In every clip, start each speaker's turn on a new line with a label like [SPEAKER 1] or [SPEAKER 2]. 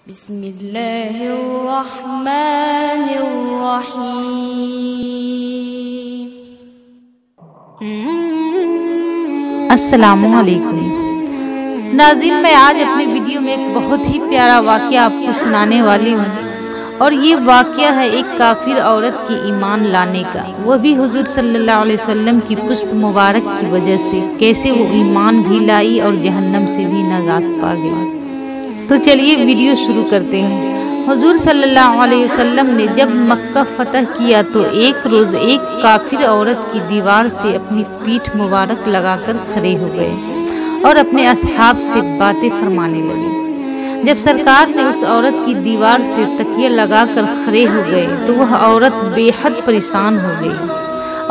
[SPEAKER 1] بسم اللہ الرحمن الرحیم۔
[SPEAKER 2] السلام علیکم ناظرین، میں آج اپنے ویڈیو میں ایک بہت ہی پیارا واقعہ آپ کو سنانے والی ہوں، اور یہ واقعہ ہے ایک کافر عورت کی ایمان لانے کا، وہ بھی حضور صلی اللہ علیہ وسلم کی پشت مبارک کی وجہ سے، کیسے وہ ایمان بھی لائی اور جہنم سے بھی نجات پا گئی۔ تو چلیے ویڈیو شروع کرتے ہیں۔ حضور صلی اللہ علیہ وسلم نے جب مکہ فتح کیا تو ایک روز ایک کافر عورت کی دیوار سے اپنی پیٹھ مبارک لگا کر کھڑے ہو گئے اور اپنے اصحاب سے باتیں فرمانے لگے۔ جب سرکار نے اس عورت کی دیوار سے تکیہ لگا کر کھڑے ہو گئے تو وہ عورت بے حد پریشان ہو گئی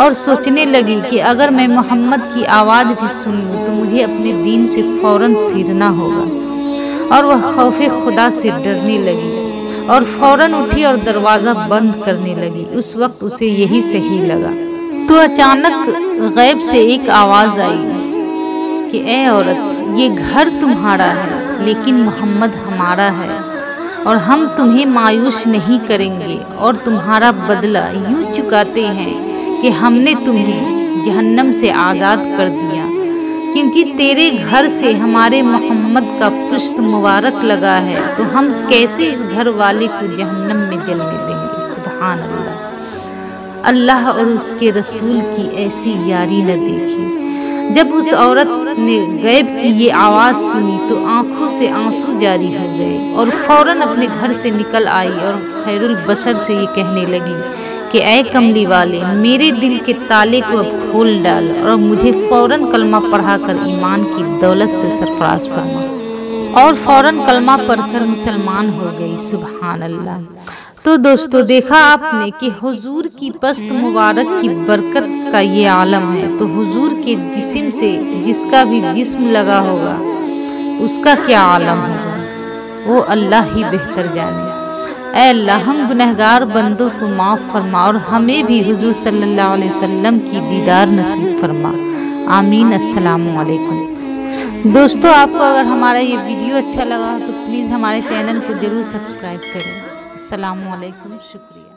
[SPEAKER 2] اور سوچنے لگی کہ اگر میں محمد کی آواز بھی سن لوں تو مجھے اپنے دین سے فوراً پھرنا ہوگا، اور وہ خوف خدا سے ڈرنے لگی اور فوراً اٹھی اور دروازہ بند کرنے لگی۔ اس وقت اسے یہی صحیح لگا تو اچانک غیب سے ایک آواز آئی کہ اے عورت، یہ گھر تمہارا ہے لیکن محمد ہمارا ہے، اور ہم تمہیں مایوس نہیں کریں گے اور تمہارا بدلہ یوں چکاتے ہیں کہ ہم نے تمہیں جہنم سے آزاد کر دیا، کیونکہ تیرے گھر سے ہمارے محمد کا پشت مبارک لگا ہے، تو ہم کیسے اس گھر والے کو جہنم میں جلنے دیں گے۔ سبحان اللہ۔ اللہ اور اس کے رسول کی ایسی یاری نہ دیکھی۔ جب اس عورت نے غیب کی یہ آواز سنی تو آنکھوں سے آنسو جاری ہو گئے اور فوراً اپنے گھر سے نکل آئی اور خیر البشر سے یہ کہنے لگی کہ اے کملی والے، میرے دل کے تالے کو اب کھول ڈال اور مجھے فوراً کلمہ پڑھا کر ایمان کی دولت سے سرفراز فرما، اور فوراً کلمہ پڑھ کر مسلمان ہو گئی۔ سبحان اللہ۔ تو دوستو، دیکھا آپ نے کہ حضور کی پشت مبارک کی برکت کا یہ عالم ہے، تو حضور کے جسم سے جس کا بھی جسم لگا ہوگا اس کا کیا عالم ہوگا، وہ اللہ ہی بہتر جانے۔ اے اللہ، ہم گنہگار بندوں کو معاف فرما اور ہمیں بھی حضور صلی اللہ علیہ وسلم کی دیدار نصیب فرما، آمین۔ السلام علیکم۔ دوستو، آپ کو اگر ہمارا یہ ویڈیو اچھا لگا تو پلیز ہمارے چینل کو ضرور سبسکرائب کریں۔ السلام علیکم، شکریہ۔